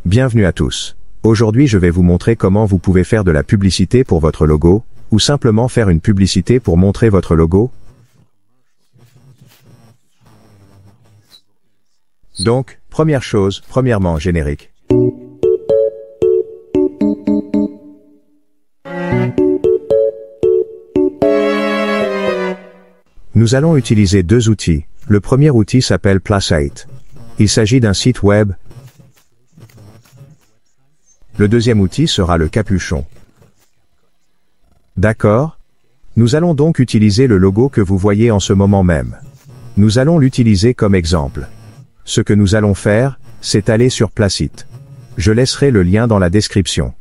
Bienvenue à tous. Aujourd'hui je vais vous montrer comment vous pouvez faire de la publicité pour votre logo, ou simplement faire une publicité pour montrer votre logo. Donc, première chose, premièrement générique. Nous allons utiliser deux outils. Le premier outil s'appelle Placeit. Il s'agit d'un site web. Le deuxième outil sera le capuchon. D'accord? Nous allons donc utiliser le logo que vous voyez en ce moment même. Nous allons l'utiliser comme exemple. Ce que nous allons faire, c'est aller sur Placeit. Je laisserai le lien dans la description.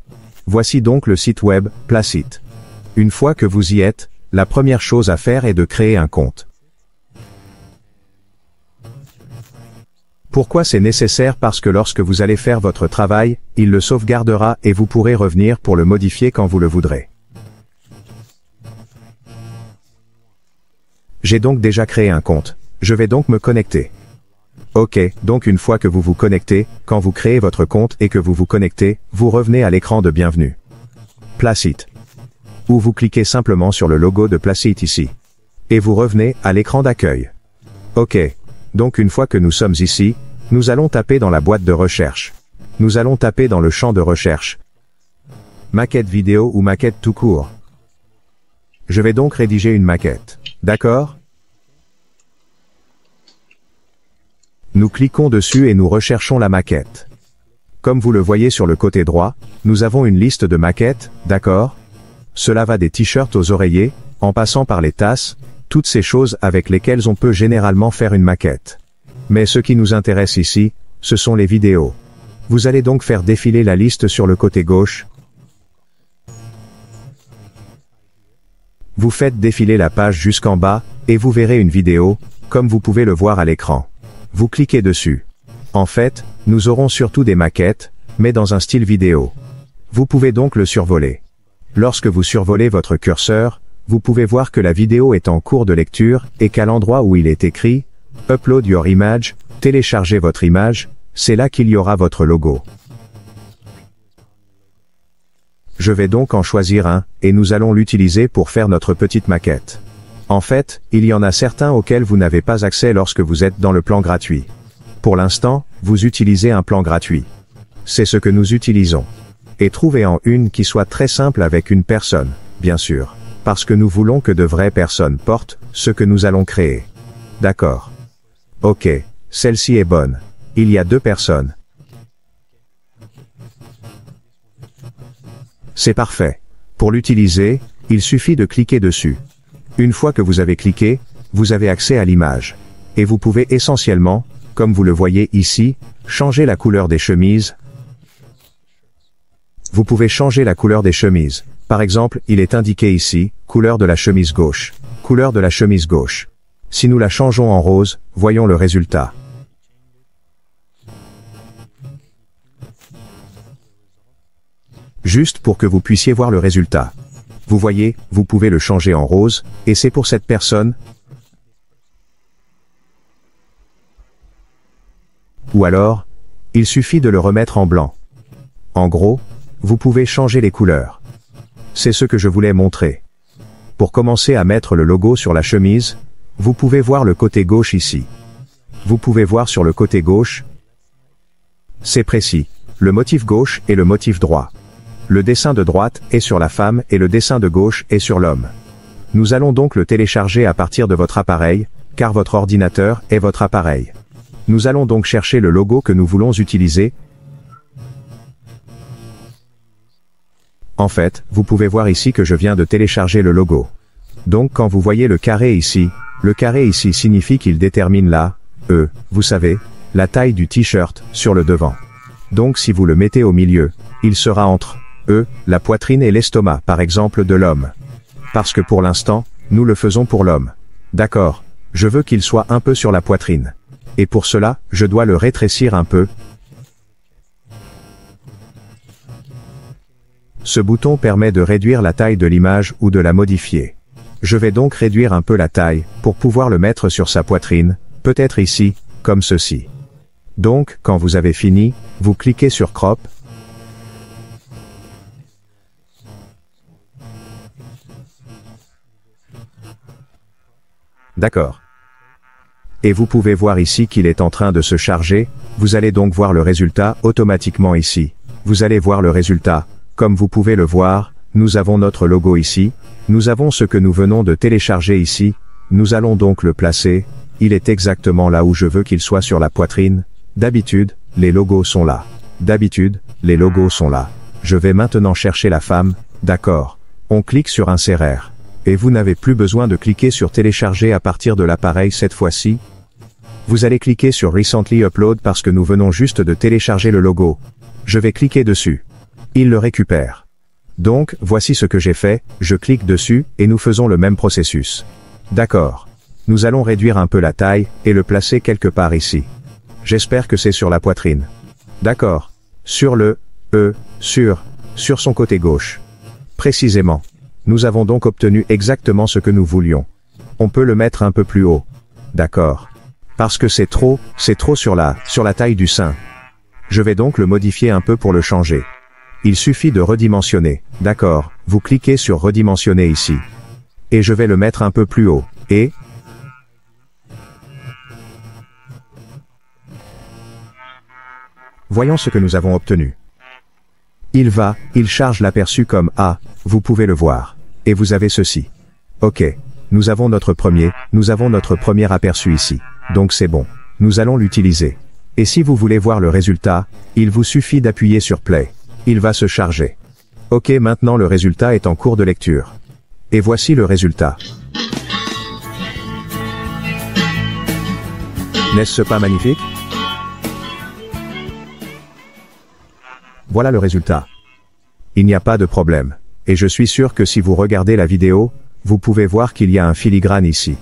Voici donc le site web, Placeit. Une fois que vous y êtes, la première chose à faire est de créer un compte. Pourquoi c'est nécessaire? Parce que lorsque vous allez faire votre travail, il le sauvegardera et vous pourrez revenir pour le modifier quand vous le voudrez. J'ai donc déjà créé un compte. Je vais donc me connecter. Ok, donc une fois que vous vous connectez, quand vous créez votre compte et que vous vous connectez, vous revenez à l'écran de bienvenue. Placeit. Ou vous cliquez simplement sur le logo de Placeit ici. Et vous revenez à l'écran d'accueil. Ok. Donc une fois que nous sommes ici, nous allons taper dans la boîte de recherche. Nous allons taper dans le champ de recherche. Maquette vidéo ou maquette tout court. Je vais donc rédiger une maquette. D'accord? Nous cliquons dessus et nous recherchons la maquette. Comme vous le voyez sur le côté droit, nous avons une liste de maquettes, d'accord? Cela va des t-shirts aux oreillers, en passant par les tasses, toutes ces choses avec lesquelles on peut généralement faire une maquette. Mais ce qui nous intéresse ici, ce sont les vidéos. Vous allez donc faire défiler la liste sur le côté gauche. Vous faites défiler la page jusqu'en bas, et vous verrez une vidéo, comme vous pouvez le voir à l'écran. Vous cliquez dessus. En fait, nous aurons surtout des maquettes, mais dans un style vidéo. Vous pouvez donc le survoler. Lorsque vous survolez votre curseur, vous pouvez voir que la vidéo est en cours de lecture, et qu'à l'endroit où il est écrit « Upload your image », téléchargez votre image, c'est là qu'il y aura votre logo. Je vais donc en choisir un, et nous allons l'utiliser pour faire notre petite maquette. En fait, il y en a certains auxquels vous n'avez pas accès lorsque vous êtes dans le plan gratuit. Pour l'instant, vous utilisez un plan gratuit. C'est ce que nous utilisons. Et trouvez-en une qui soit très simple avec une personne, bien sûr. Parce que nous voulons que de vraies personnes portent ce que nous allons créer. D'accord. Ok, celle-ci est bonne. Il y a 2 personnes. C'est parfait. Pour l'utiliser, il suffit de cliquer dessus. Une fois que vous avez cliqué, vous avez accès à l'image. Et vous pouvez essentiellement, comme vous le voyez ici, changer la couleur des chemises. Vous pouvez changer la couleur des chemises. Par exemple, il est indiqué ici, couleur de la chemise gauche. Couleur de la chemise gauche. Si nous la changeons en rose, voyons le résultat. Juste pour que vous puissiez voir le résultat. Vous voyez, vous pouvez le changer en rose, et c'est pour cette personne. Ou alors, il suffit de le remettre en blanc. En gros, vous pouvez changer les couleurs. C'est ce que je voulais montrer. Pour commencer à mettre le logo sur la chemise, vous pouvez voir le côté gauche ici. Vous pouvez voir sur le côté gauche. C'est précis. Le motif gauche et le motif droit. Le dessin de droite est sur la femme et le dessin de gauche est sur l'homme. Nous allons donc le télécharger à partir de votre appareil, car votre ordinateur est votre appareil. Nous allons donc chercher le logo que nous voulons utiliser. En fait, vous pouvez voir ici que je viens de télécharger le logo. Donc quand vous voyez le carré ici signifie qu'il détermine vous savez, la taille du t-shirt, sur le devant. Donc si vous le mettez au milieu, il sera entre la poitrine et l'estomac, par exemple, de l'homme. Parce que pour l'instant, nous le faisons pour l'homme. D'accord, je veux qu'il soit un peu sur la poitrine. Et pour cela, je dois le rétrécir un peu. Ce bouton permet de réduire la taille de l'image ou de la modifier. Je vais donc réduire un peu la taille, pour pouvoir le mettre sur sa poitrine, peut-être ici, comme ceci. Donc, quand vous avez fini, vous cliquez sur Crop. D'accord. Et vous pouvez voir ici qu'il est en train de se charger, vous allez donc voir le résultat automatiquement ici. Vous allez voir le résultat. Comme vous pouvez le voir, nous avons notre logo ici, nous avons ce que nous venons de télécharger ici, nous allons donc le placer, il est exactement là où je veux qu'il soit sur la poitrine. D'habitude, les logos sont là. D'habitude, les logos sont là. Je vais maintenant chercher la femme, d'accord. On clique sur Insérer. Et vous n'avez plus besoin de cliquer sur Télécharger à partir de l'appareil cette fois-ci. Vous allez cliquer sur Recently Upload parce que nous venons juste de télécharger le logo. Je vais cliquer dessus. Il le récupère. Donc, voici ce que j'ai fait, je clique dessus, et nous faisons le même processus. D'accord. Nous allons réduire un peu la taille, et le placer quelque part ici. J'espère que c'est sur la poitrine. D'accord. Sur le sur son côté gauche. Précisément. Nous avons donc obtenu exactement ce que nous voulions. On peut le mettre un peu plus haut. D'accord. Parce que c'est trop sur la taille du sein. Je vais donc le modifier un peu pour le changer. Il suffit de redimensionner. D'accord. Vous cliquez sur redimensionner ici. Et je vais le mettre un peu plus haut. Et voyons ce que nous avons obtenu. Il charge l'aperçu comme A, vous pouvez le voir. Et vous avez ceci. Ok. Nous avons notre premier aperçu ici. Donc c'est bon. Nous allons l'utiliser. Et si vous voulez voir le résultat, il vous suffit d'appuyer sur Play. Il va se charger. Ok, maintenant le résultat est en cours de lecture. Et voici le résultat. N'est-ce pas magnifique? Voilà le résultat. Il n'y a pas de problème. Et je suis sûr que si vous regardez la vidéo, vous pouvez voir qu'il y a un filigrane ici.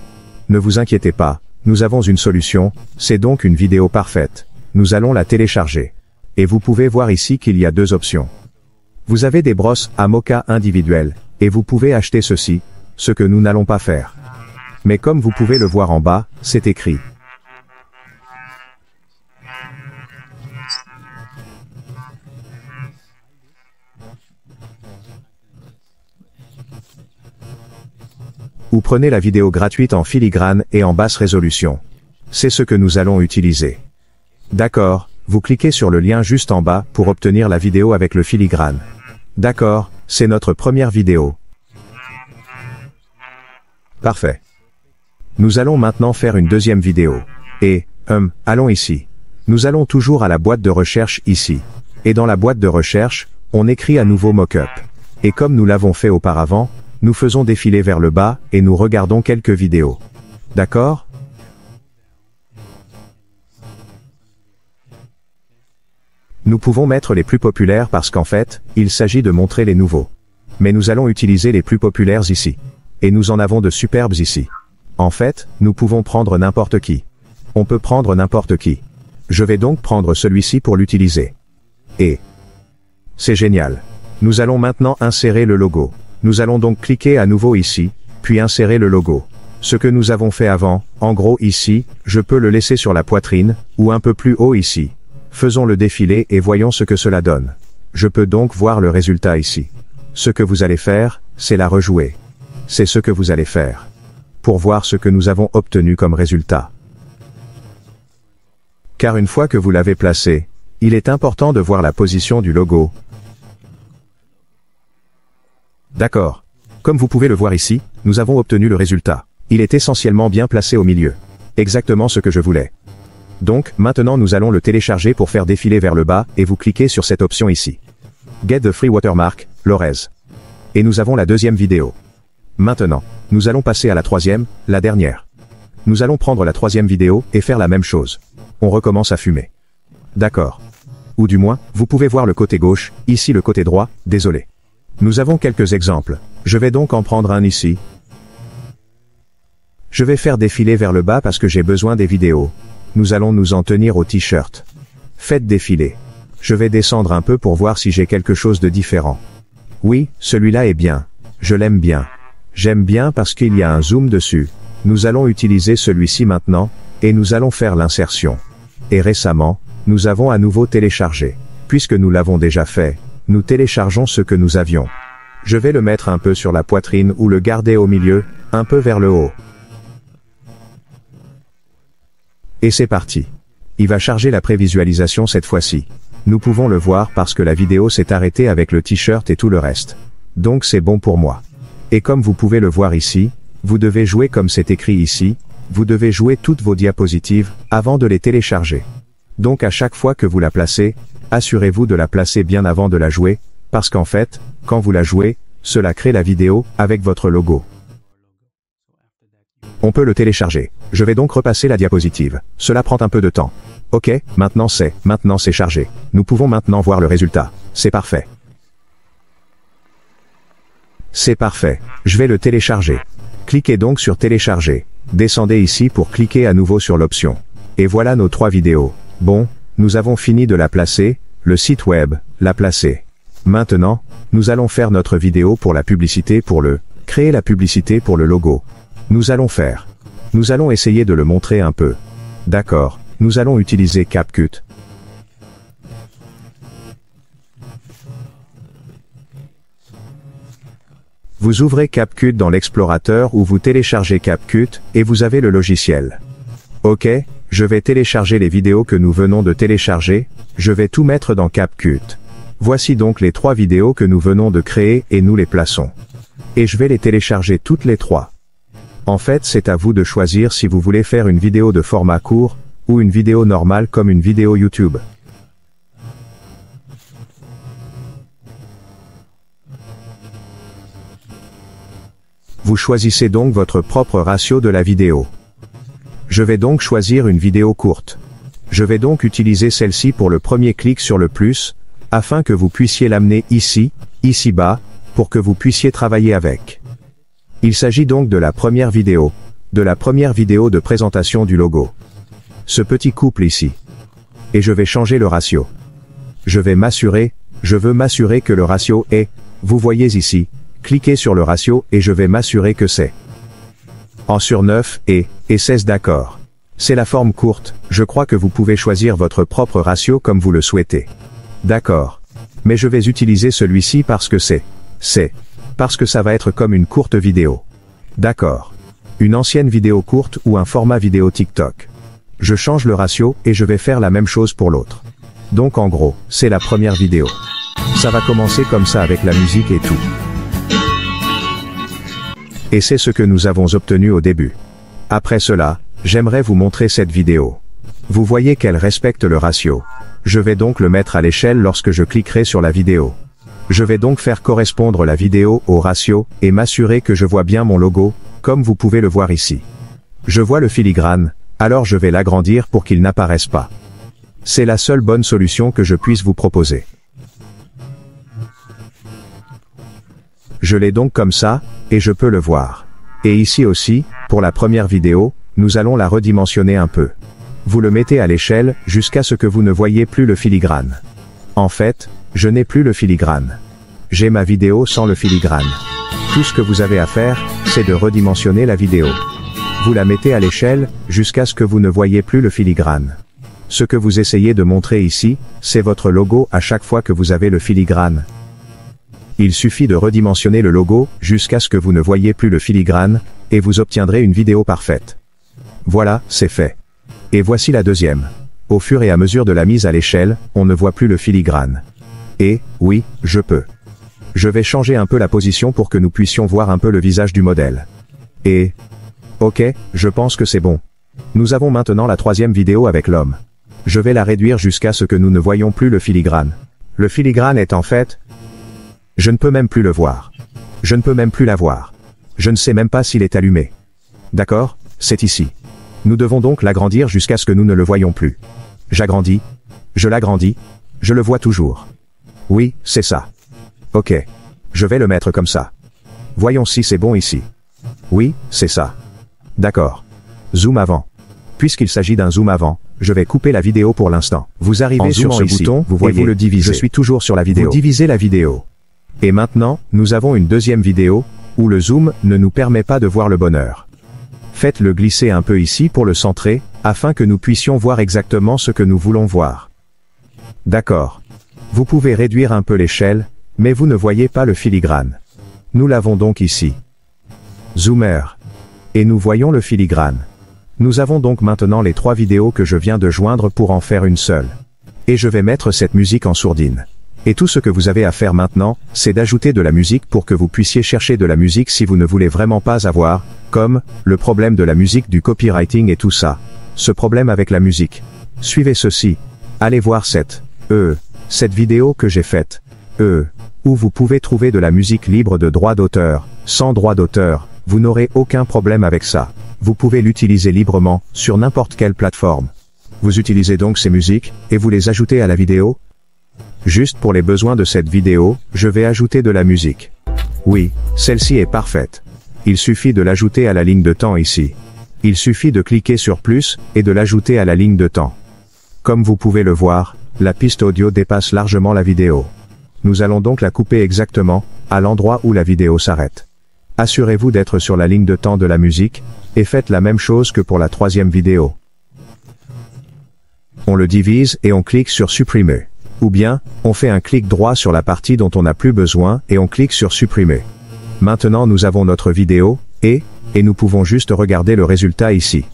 Ne vous inquiétez pas, nous avons une solution, c'est donc une vidéo parfaite. Nous allons la télécharger. Et vous pouvez voir ici qu'il y a deux options. Vous avez des brosses à mocha individuelles, et vous pouvez acheter ceci, ce que nous n'allons pas faire. Mais comme vous pouvez le voir en bas, c'est écrit. Ou prenez la vidéo gratuite en filigrane et en basse résolution. C'est ce que nous allons utiliser. D'accord, vous cliquez sur le lien juste en bas pour obtenir la vidéo avec le filigrane. D'accord, c'est notre première vidéo. Parfait. Nous allons maintenant faire une deuxième vidéo. Et, allons ici. Nous allons toujours à la boîte de recherche ici. Et dans la boîte de recherche, on écrit à nouveau Mockup. Et comme nous l'avons fait auparavant, nous faisons défiler vers le bas et nous regardons quelques vidéos. D'accord? Nous pouvons mettre les plus populaires parce qu'en fait, il s'agit de montrer les nouveaux. Mais nous allons utiliser les plus populaires ici. Et nous en avons de superbes ici. En fait, nous pouvons prendre n'importe qui. On peut prendre n'importe qui. Je vais donc prendre celui-ci pour l'utiliser. Et c'est génial. Nous allons maintenant insérer le logo. Nous allons donc cliquer à nouveau ici, puis insérer le logo. Ce que nous avons fait avant, en gros ici, je peux le laisser sur la poitrine, ou un peu plus haut ici. Faisons le défiler et voyons ce que cela donne. Je peux donc voir le résultat ici. Ce que vous allez faire, c'est la rejouer. C'est ce que vous allez faire. Pour voir ce que nous avons obtenu comme résultat. Car une fois que vous l'avez placé, il est important de voir la position du logo. D'accord. Comme vous pouvez le voir ici, nous avons obtenu le résultat. Il est essentiellement bien placé au milieu. Exactement ce que je voulais. Donc, maintenant nous allons le télécharger pour faire défiler vers le bas, et vous cliquez sur cette option ici. Get the free watermark, Lorez. Et nous avons la deuxième vidéo. Maintenant, nous allons passer à la troisième, la dernière. Nous allons prendre la troisième vidéo, et faire la même chose. On recommence à fumer. D'accord. Ou du moins, vous pouvez voir le côté gauche, ici le côté droit, désolé. Nous avons quelques exemples. Je vais donc en prendre un ici. Je vais faire défiler vers le bas parce que j'ai besoin des vidéos. Nous allons nous en tenir au t-shirt. Faites défiler. Je vais descendre un peu pour voir si j'ai quelque chose de différent. Oui, celui-là est bien. Je l'aime bien. J'aime bien parce qu'il y a un zoom dessus. Nous allons utiliser celui-ci maintenant, et nous allons faire l'insertion. Et récemment, nous avons à nouveau téléchargé. Puisque nous l'avons déjà fait, nous téléchargeons ce que nous avions. Je vais le mettre un peu sur la poitrine ou le garder au milieu, un peu vers le haut. Et c'est parti. Il va charger la prévisualisation cette fois-ci. Nous pouvons le voir parce que la vidéo s'est arrêtée avec le t-shirt et tout le reste. Donc c'est bon pour moi. Et comme vous pouvez le voir ici, vous devez jouer comme c'est écrit ici, vous devez jouer toutes vos diapositives avant de les télécharger. Donc à chaque fois que vous la placez, assurez-vous de la placer bien avant de la jouer, parce qu'en fait, quand vous la jouez, cela crée la vidéo avec votre logo. On peut le télécharger. Je vais donc repasser la diapositive. Cela prend un peu de temps. Ok, maintenant c'est chargé. Nous pouvons maintenant voir le résultat. C'est parfait. C'est parfait. Je vais le télécharger. Cliquez donc sur télécharger. Descendez ici pour cliquer à nouveau sur l'option. Et voilà nos 3 vidéos. Bon, nous avons fini de la placer, le site web l'a placée. Maintenant, nous allons faire notre vidéo pour la publicité créer la publicité pour le logo. Nous allons essayer de le montrer un peu. D'accord, nous allons utiliser CapCut. Vous ouvrez CapCut dans l'explorateur ou vous téléchargez CapCut, et vous avez le logiciel. Ok, je vais télécharger les vidéos que nous venons de télécharger, je vais tout mettre dans CapCut. Voici donc les 3 vidéos que nous venons de créer et nous les plaçons. Et je vais les télécharger toutes les 3. En fait, c'est à vous de choisir si vous voulez faire une vidéo de format court, ou une vidéo normale comme une vidéo YouTube. Vous choisissez donc votre propre ratio de la vidéo. Je vais donc choisir une vidéo courte. Je vais donc utiliser celle-ci pour le premier clic sur le plus, afin que vous puissiez l'amener ici, ici-bas, pour que vous puissiez travailler avec. Il s'agit donc de la première vidéo de présentation du logo. Ce petit couple ici. Et je vais changer le ratio. Je veux m'assurer que le ratio est, vous voyez ici, cliquez sur le ratio et je vais m'assurer que c'est en sur 9 et 16 d'accord. C'est la forme courte, je crois que vous pouvez choisir votre propre ratio comme vous le souhaitez. D'accord. Mais je vais utiliser celui-ci parce que parce que ça va être comme une courte vidéo. D'accord. Une ancienne vidéo courte ou un format vidéo TikTok. Je change le ratio et je vais faire la même chose pour l'autre. Donc en gros, c'est la première vidéo. Ça va commencer comme ça avec la musique et tout. Et c'est ce que nous avons obtenu au début. Après cela, j'aimerais vous montrer cette vidéo. Vous voyez qu'elle respecte le ratio. Je vais donc le mettre à l'échelle lorsque je cliquerai sur la vidéo. Je vais donc faire correspondre la vidéo au ratio, et m'assurer que je vois bien mon logo, comme vous pouvez le voir ici. Je vois le filigrane, alors je vais l'agrandir pour qu'il n'apparaisse pas. C'est la seule bonne solution que je puisse vous proposer. Je l'ai donc comme ça, et je peux le voir. Et ici aussi, pour la première vidéo, nous allons la redimensionner un peu. Vous le mettez à l'échelle, jusqu'à ce que vous ne voyez plus le filigrane. En fait, je n'ai plus le filigrane. J'ai ma vidéo sans le filigrane. Tout ce que vous avez à faire, c'est de redimensionner la vidéo. Vous la mettez à l'échelle, jusqu'à ce que vous ne voyez plus le filigrane. Ce que vous essayez de montrer ici, c'est votre logo à chaque fois que vous avez le filigrane. Il suffit de redimensionner le logo, jusqu'à ce que vous ne voyez plus le filigrane, et vous obtiendrez une vidéo parfaite. Voilà, c'est fait. Et voici la deuxième. Au fur et à mesure de la mise à l'échelle, on ne voit plus le filigrane. Et, oui, je peux. Je vais changer un peu la position pour que nous puissions voir un peu le visage du modèle. Et... ok, je pense que c'est bon. Nous avons maintenant la troisième vidéo avec l'homme. Je vais la réduire jusqu'à ce que nous ne voyions plus le filigrane. Le filigrane est en fait... je ne peux même plus le voir. Je ne peux même plus la voir. Je ne sais même pas s'il est allumé. D'accord, c'est ici. Nous devons donc l'agrandir jusqu'à ce que nous ne le voyions plus. J'agrandis. Je l'agrandis. Je le vois toujours. Oui, c'est ça. Ok. Je vais le mettre comme ça. Voyons si c'est bon ici. Oui, c'est ça. D'accord. Zoom avant. Puisqu'il s'agit d'un zoom avant, je vais couper la vidéo pour l'instant. Vous arrivez sur ce bouton, vous voyez, et vous le divisez. Je suis toujours sur la vidéo. Vous divisez la vidéo. Et maintenant, nous avons une deuxième vidéo, où le zoom ne nous permet pas de voir le bonheur. Faites-le glisser un peu ici pour le centrer, afin que nous puissions voir exactement ce que nous voulons voir. D'accord. Vous pouvez réduire un peu l'échelle, mais vous ne voyez pas le filigrane. Nous l'avons donc ici. Zoomer. Et nous voyons le filigrane. Nous avons donc maintenant les 3 vidéos que je viens de joindre pour en faire une seule. Et je vais mettre cette musique en sourdine. Et tout ce que vous avez à faire maintenant, c'est d'ajouter de la musique pour que vous puissiez chercher de la musique si vous ne voulez vraiment pas avoir, comme, le problème de la musique du copywriting et tout ça. Ce problème avec la musique. Suivez ceci. Allez voir cette vidéo que j'ai faite, où vous pouvez trouver de la musique libre de droit d'auteur, sans droit d'auteur, vous n'aurez aucun problème avec ça. Vous pouvez l'utiliser librement, sur n'importe quelle plateforme. Vous utilisez donc ces musiques, et vous les ajoutez à la vidéo. Juste pour les besoins de cette vidéo, je vais ajouter de la musique. Oui, celle-ci est parfaite. Il suffit de l'ajouter à la ligne de temps ici. Il suffit de cliquer sur plus, et de l'ajouter à la ligne de temps. Comme vous pouvez le voir, la piste audio dépasse largement la vidéo. Nous allons donc la couper exactement, à l'endroit où la vidéo s'arrête. Assurez-vous d'être sur la ligne de temps de la musique, et faites la même chose que pour la 3e vidéo. On le divise et on clique sur supprimer. Ou bien, on fait un clic droit sur la partie dont on n'a plus besoin et on clique sur supprimer. Maintenant nous avons notre vidéo, et nous pouvons juste regarder le résultat ici.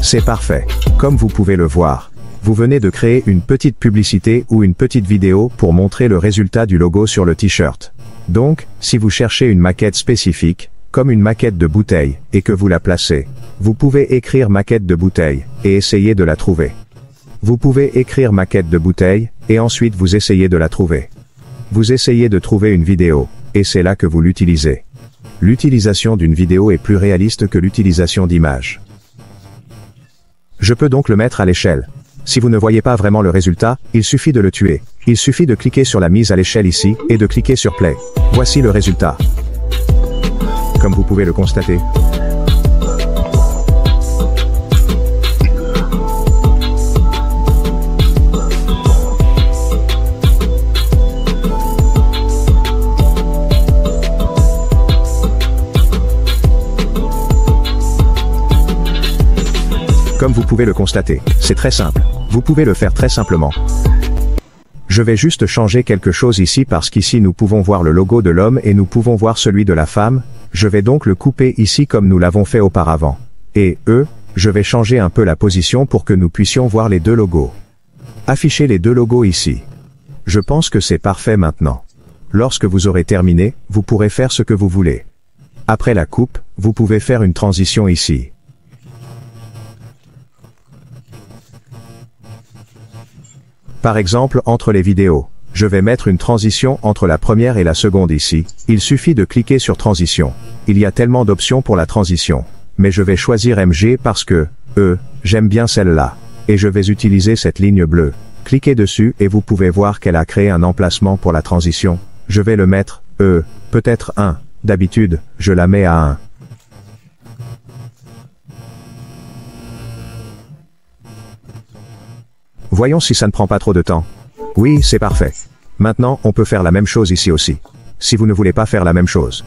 C'est parfait. Comme vous pouvez le voir, vous venez de créer une petite publicité ou une petite vidéo pour montrer le résultat du logo sur le t-shirt. Donc, si vous cherchez une maquette spécifique, comme une maquette de bouteille, et que vous la placez, vous pouvez écrire maquette de bouteille, et essayer de la trouver. Vous pouvez écrire maquette de bouteille, et ensuite vous essayez de la trouver. Vous essayez de trouver une vidéo, et c'est là que vous l'utilisez. L'utilisation d'une vidéo est plus réaliste que l'utilisation d'images. Je peux donc le mettre à l'échelle. Si vous ne voyez pas vraiment le résultat, il suffit de le tuer. Il suffit de cliquer sur la mise à l'échelle ici, et de cliquer sur Play. Voici le résultat. Comme vous pouvez le constater. Comme vous pouvez le constater, c'est très simple. Vous pouvez le faire très simplement. Je vais juste changer quelque chose ici parce qu'ici nous pouvons voir le logo de l'homme et nous pouvons voir celui de la femme. Je vais donc le couper ici comme nous l'avons fait auparavant. Et je vais changer un peu la position pour que nous puissions voir les 2 logos. Affichez les 2 logos ici. Je pense que c'est parfait maintenant. Lorsque vous aurez terminé, vous pourrez faire ce que vous voulez. Après la coupe, vous pouvez faire une transition ici. Par exemple, entre les vidéos, je vais mettre une transition entre la première et la seconde ici. Il suffit de cliquer sur transition. Il y a tellement d'options pour la transition. Mais je vais choisir MG parce que, j'aime bien celle-là. Et je vais utiliser cette ligne bleue. Cliquez dessus et vous pouvez voir qu'elle a créé un emplacement pour la transition. Je vais le mettre, peut-être 1. D'habitude, je la mets à 1. Voyons si ça ne prend pas trop de temps. Oui, c'est parfait. Maintenant, on peut faire la même chose ici aussi. Si vous ne voulez pas faire la même chose.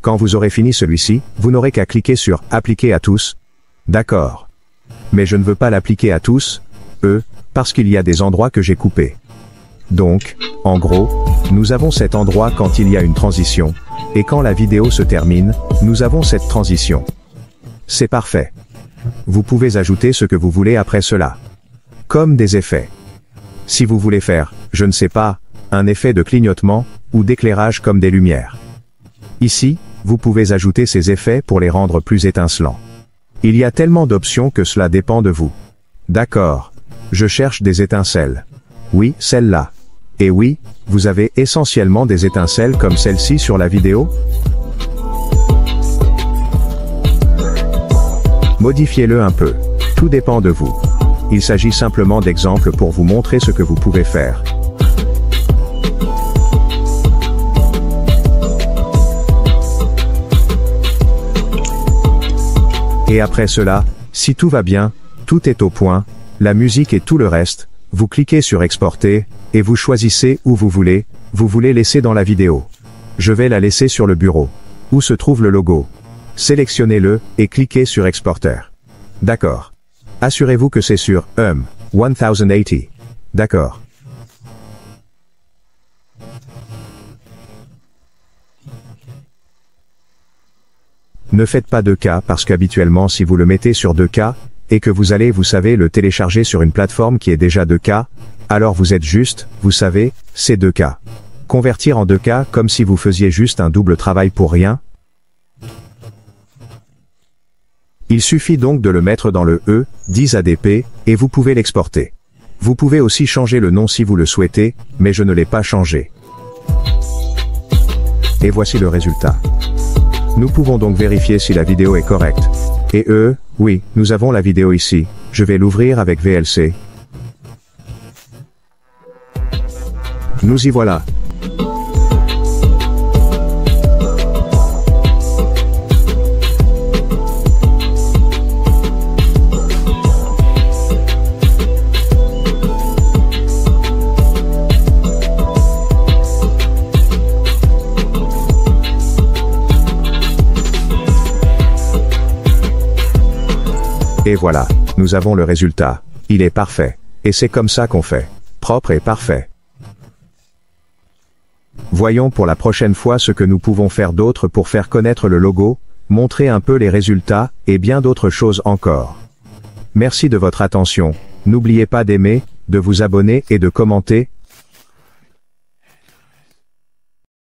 Quand vous aurez fini celui-ci, vous n'aurez qu'à cliquer sur « Appliquer à tous ». D'accord. Mais je ne veux pas l'appliquer à tous, parce qu'il y a des endroits que j'ai coupés. Donc, en gros, nous avons cet endroit quand il y a une transition, et quand la vidéo se termine, nous avons cette transition. C'est parfait. Vous pouvez ajouter ce que vous voulez après cela. Comme des effets. Si vous voulez faire, je ne sais pas, un effet de clignotement, ou d'éclairage comme des lumières. Ici, vous pouvez ajouter ces effets pour les rendre plus étincelants. Il y a tellement d'options que cela dépend de vous. D'accord. Je cherche des étincelles. Oui, celle-là. Et oui, vous avez essentiellement des étincelles comme celle-ci sur la vidéo. Modifiez-le un peu. Tout dépend de vous. Il s'agit simplement d'exemples pour vous montrer ce que vous pouvez faire. Et après cela, si tout va bien, tout est au point, la musique et tout le reste, vous cliquez sur exporter, et vous choisissez où vous voulez laisser dans la vidéo. Je vais la laisser sur le bureau. Où se trouve le logo? Sélectionnez-le, et cliquez sur exporter. D'accord. Assurez-vous que c'est sur 1080. D'accord. Ne faites pas 2K parce qu'habituellement si vous le mettez sur 2K, et que vous allez, vous savez, le télécharger sur une plateforme qui est déjà 2K, alors vous êtes juste, vous savez, c'est 2K. Convertir en 2K comme si vous faisiez juste un double travail pour rien. Il suffit donc de le mettre dans le E10 ADP, et vous pouvez l'exporter. Vous pouvez aussi changer le nom si vous le souhaitez, mais je ne l'ai pas changé. Et voici le résultat. Nous pouvons donc vérifier si la vidéo est correcte. Et oui, nous avons la vidéo ici. Je vais l'ouvrir avec VLC. Nous y voilà. Et voilà, nous avons le résultat. Il est parfait. Et c'est comme ça qu'on fait. Propre et parfait. Voyons pour la prochaine fois ce que nous pouvons faire d'autre pour faire connaître le logo, montrer un peu les résultats, et bien d'autres choses encore. Merci de votre attention. N'oubliez pas d'aimer, de vous abonner et de commenter,